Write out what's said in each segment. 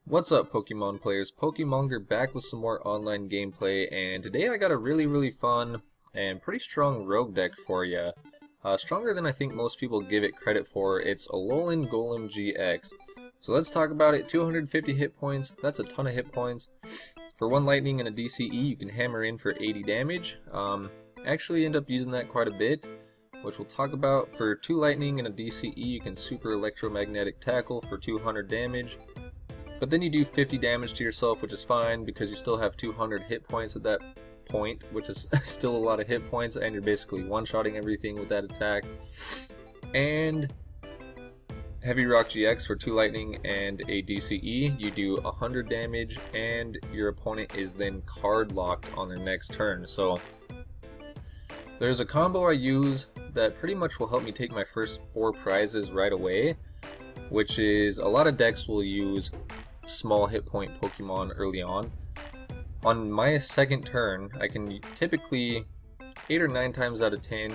What's up, Pokemon players? Pokemonger back with some more online gameplay, and today I got a really fun and pretty strong rogue deck for you. Stronger than I think most people give it credit for. It's Alolan Golem GX. So let's talk about it. 250 hit points, that's a ton of hit points. For 1 lightning and a DCE, you can hammer in for 80 damage. Actually end up using that quite a bit, which we'll talk about. For 2 lightning and a DCE, you can super electromagnetic tackle for 200 damage. But then you do 50 damage to yourself, which is fine because you still have 200 hit points at that point, which is still a lot of hit points, and you're basically one-shotting everything with that attack. And Heavy Rock GX for 2 lightning and a DCE, you do 100 damage, and your opponent is then card locked on their next turn. So there's a combo I use that pretty much will help me take my first 4 prizes right away, which is a lot of decks will use small hit point Pokemon early on. On my second turn, I can typically 8 or 9 times out of 10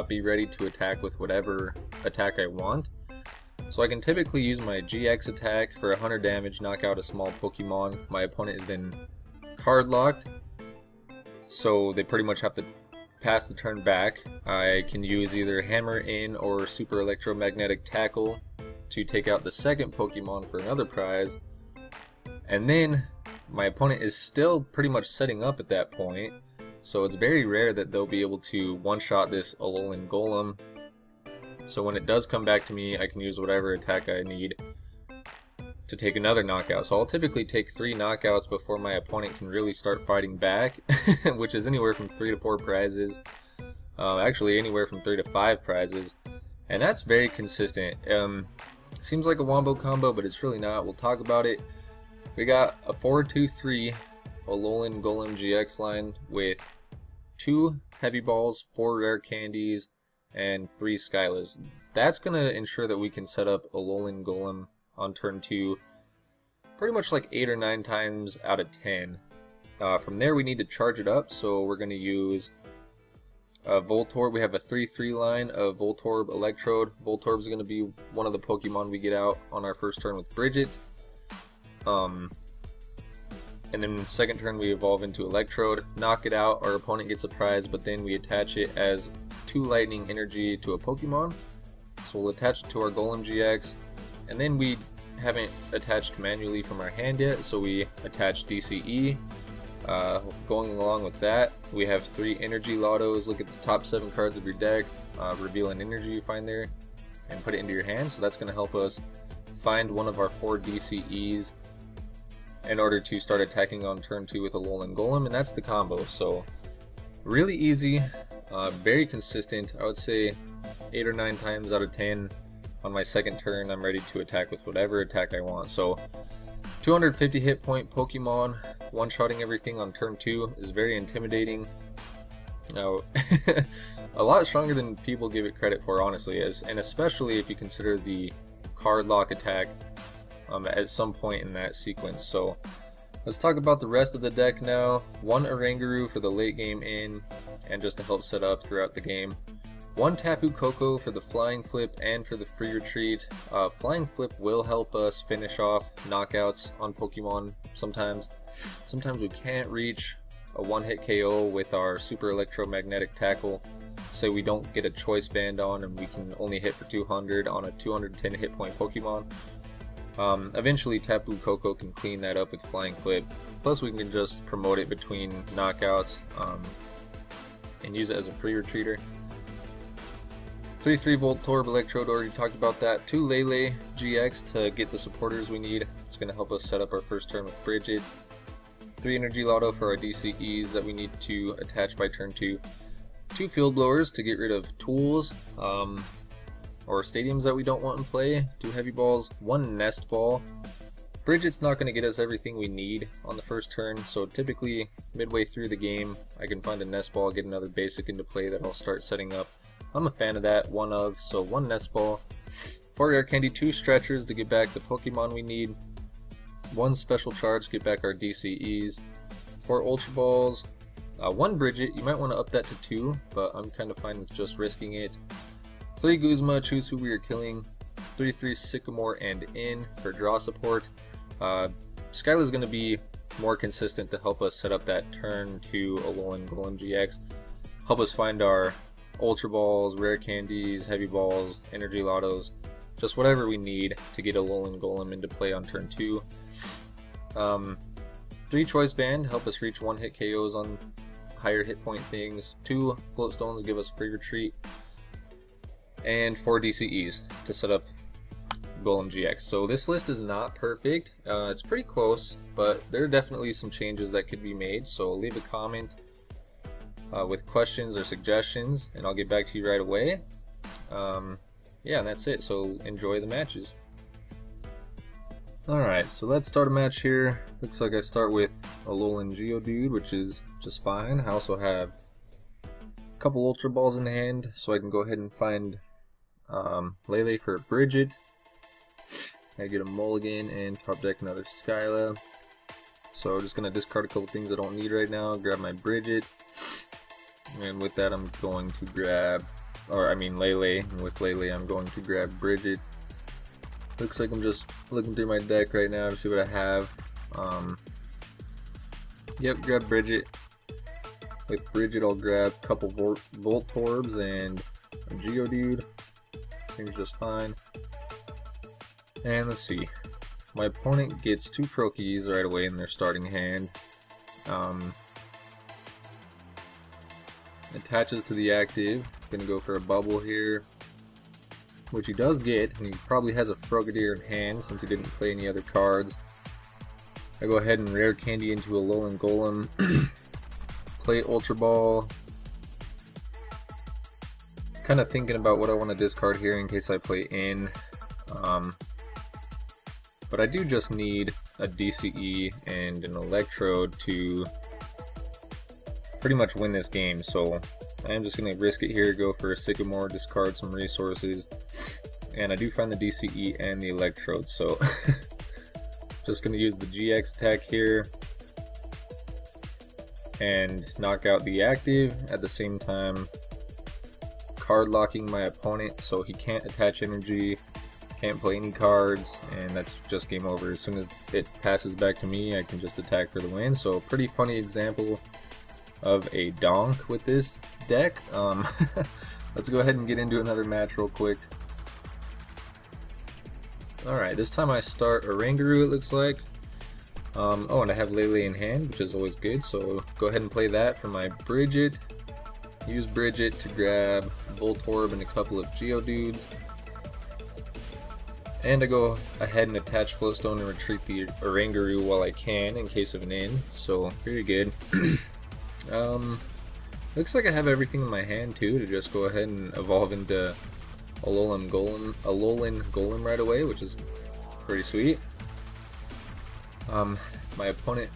be ready to attack with whatever attack I want. So I can typically use my GX attack for 100 damage, knock out a small Pokemon. My opponent is then card locked, so they pretty much have to pass the turn back. I can use either Hammer In or Super Electromagnetic Tackle to take out the second Pokemon for another prize, and then my opponent is still pretty much setting up at that point, so it's very rare that they'll be able to one-shot this Alolan Golem. So when it does come back to me, I can use whatever attack I need to take another knockout. So I'll typically take 3 knockouts before my opponent can really start fighting back, which is anywhere from 3 to 4 prizes, actually anywhere from 3 to 5 prizes, and that's very consistent. Seems like a wombo combo, but it's really not. We'll talk about it. We got a 4-2-3 Alolan Golem GX line with 2 heavy balls, 4 rare candies, and 3 Skylas. That's going to ensure that we can set up Alolan Golem on turn 2 pretty much like 8 or 9 times out of 10. From there we need to charge it up, so we're going to use Voltorb. We have a 3-3 line of Voltorb Electrode. Voltorb is going to be one of the Pokemon we get out on our first turn with Bridget. And then second turn we evolve into Electrode, knock it out, our opponent gets a prize, but then we attach it as 2 lightning energy to a Pokemon. So we'll attach it to our Golem GX, and then we haven't attached manually from our hand yet, so we attach DCE. Going along with that, we have 3 energy lottos. Look at the top 7 cards of your deck, reveal an energy you find there, and put it into your hand. So that's going to help us find one of our 4 DCEs in order to start attacking on turn 2 with Alolan Golem, and that's the combo. So really easy, very consistent. I would say 8 or 9 times out of 10 on my second turn I'm ready to attack with whatever attack I want. So 250 hit point Pokemon, one-shotting everything on turn 2 is very intimidating. Now, a lot stronger than people give it credit for, honestly, and especially if you consider the card lock attack at some point in that sequence. So let's talk about the rest of the deck now. 1 Oranguru for the late game in, and just to help set up throughout the game. 1 Tapu Koko for the Flying Flip and for the Free Retreat. Flying Flip will help us finish off knockouts on Pokemon sometimes. Sometimes we can't reach a 1-hit KO with our Super Electromagnetic Tackle. Say we don't get a choice band on and we can only hit for 200 on a 210 hit point Pokemon. Eventually Tapu Koko can clean that up with Flying Flip. Plus we can just promote it between knockouts and use it as a free retreater. 3-3 Voltorb Electrode, already talked about that. 2 Lele GX to get the supporters we need. It's going to help us set up our first turn with Bridget. 3 Energy Lotto for our DCEs that we need to attach by turn 2. 2 Field Blowers to get rid of tools or stadiums that we don't want in play. 2 Heavy Balls, 1 Nest Ball. Bridget's not going to get us everything we need on the first turn, so typically midway through the game I can find a Nest Ball, get another basic into play that I'll start setting up. I'm a fan of that, so 1 Nest Ball. 4 Rare Candy, 2 Stretchers to get back the Pokemon we need. 1 Special Charge to get back our DCEs. 4 Ultra Balls. 1 Bridget, you might want to up that to 2, but I'm kind of fine with just risking it. 3 Guzma, choose who we are killing. 3-3 Sycamore and In for draw support. Skyla is going to be more consistent to help us set up that turn to Alolan Golem GX, help us find our Ultra Balls, Rare Candies, Heavy Balls, Energy Lottos, just whatever we need to get Alolan Golem into play on turn 2. 3 Choice Band, help us reach 1-hit KOs on higher hit point things, 2 Float Stones give us free retreat, and 4 DCEs to set up Golem GX. So this list is not perfect, it's pretty close, but there are definitely some changes that could be made, so leave a comment with questions or suggestions and I'll get back to you right away. Yeah, and that's it, so enjoy the matches. Alright, so let's start a match here. Looks like I start with Alolan Geodude, which is just fine. I also have a couple Ultra Balls in hand, so I can go ahead and find Lele for Bridget. I get a Mulligan and top deck another Skyla. So I'm just going to discard a couple things I don't need right now, grab my Bridget, and with that I'm going to grab, Lele, and with Lele I'm going to grab Bridget. Looks like I'm just looking through my deck right now to see what I have. Yep, grab Bridget. With Bridget I'll grab a couple Voltorbs and a Geodude. Seems just fine. And let's see. My opponent gets 2 Froakies right away in their starting hand. Attaches to the active. Gonna go for a bubble here, which he does get, and he probably has a Frogadier in hand since he didn't play any other cards. I go ahead and Rare Candy into Alolan Golem, play Ultra Ball. Kind of thinking about what I want to discard here in case I play in. But I do just need a DCE and an Electrode to pretty much win this game, so I am just going to risk it here, go for a Sycamore, discard some resources, and I do find the DCE and the Electrode, so just going to use the GX attack here and knock out the active, at the same time card locking my opponent so he can't attach energy, can't play any cards, and that's just game over. As soon as it passes back to me I can just attack for the win. So a pretty funny example of a donk with this deck. Let's go ahead and get into another match real quick. Alright, this time I start Oranguru, it looks like. Oh, and I have Lele in hand, which is always good, so go ahead and play that for my Bridget. Use Bridget to grab Voltorb and a couple of Geodudes. And I go ahead and attach Floatstone and retreat the Oranguru while I can in case of an in, so very good. Looks like I have everything in my hand too to just go ahead and evolve into Alolan Golem right away, which is pretty sweet. My opponent,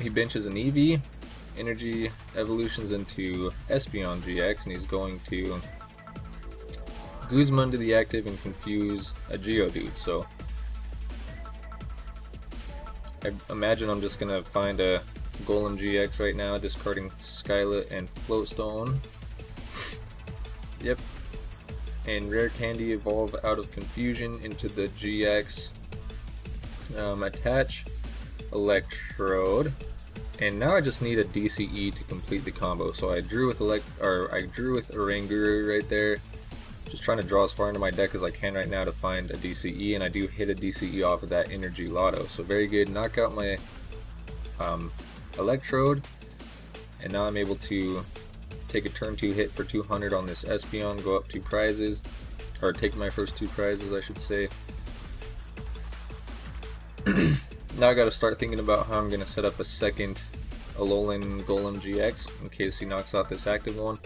he benches an Eevee, energy evolutions into Espeon GX, and he's going to Guzma to the active and confuse a Geodude. So I imagine I'm just gonna find a Golem GX right now, discarding Skyla and Floatstone. Yep. And Rare Candy evolve out of confusion into the GX. Attach Electrode, and now I just need a DCE to complete the combo. So I drew with Oranguru right there, just trying to draw as far into my deck as I can right now to find a DCE, and I do hit a DCE off of that Energy Lotto. So very good, knock out my Electrode, and now I'm able to take a turn 2 hit for 200 on this Espeon, go up 2 prizes, or take my first 2 prizes I should say. Now I gotta start thinking about how I'm gonna set up a second Alolan Golem GX in case he knocks out this active one.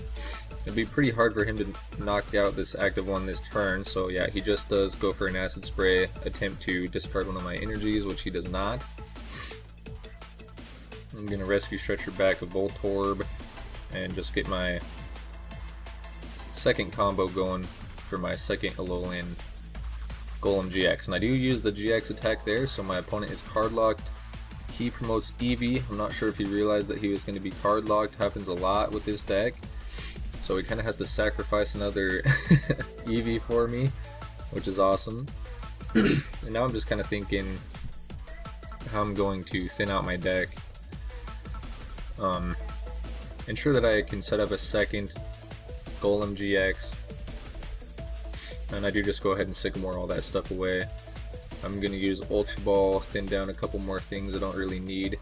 It'd be pretty hard for him to knock out this active one this turn, so yeah, he just does go for an Acid Spray, attempt to discard one of my energies, which he does not. I'm gonna Rescue Stretcher back a Voltorb and just get my second combo going for my second Alolan Golem GX. And I do use the GX attack there, so my opponent is card locked. He promotes Eevee. I'm not sure if he realized that he was going to be card locked. Happens a lot with this deck. So he kind of has to sacrifice another Eevee for me, which is awesome. And now I'm just kind of thinking, how I'm going to thin out my deck. Ensure that I can set up a second Golem GX, and I do just go ahead and sycamore all that stuff away. I'm going to use Ultra Ball, thin down a couple more things I don't really need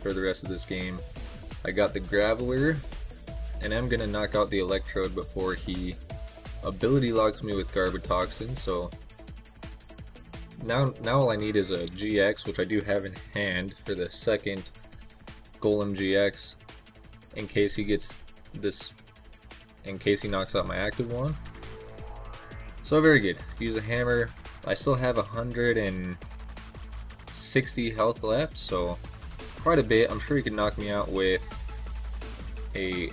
for the rest of this game. I got the Graveler, and I'm going to knock out the Electrode before he ability locks me with Garbatoxin, so now all I need is a GX, which I do have in hand for the second Golem GX, in case he gets this, in case he knocks out my active one. So very good. Use a hammer. I still have 160 health left, so quite a bit. I'm sure he can knock me out with a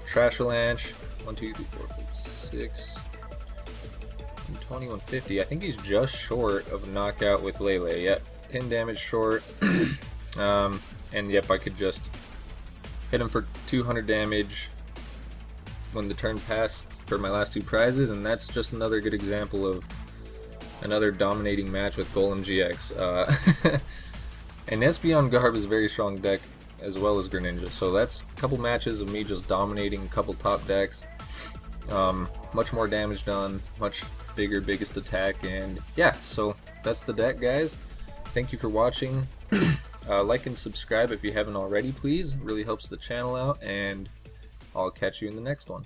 Trashalanche. 1, 2, 3, 4, 5, 6, 120, 150. I think he's just short of a knockout with Lele. Yep, 10 damage short. And yep, I could just hit him for 200 damage when the turn passed for my last 2 prizes, and that's just another good example of another dominating match with Golem GX. And Espeon Garb is a very strong deck, as well as Greninja, so that's a couple matches of me just dominating a couple top decks. Much more damage done, much bigger, biggest attack, and yeah, so that's the deck, guys. Thank you for watching. Like and subscribe if you haven't already, please. It really helps the channel out, and I'll catch you in the next one.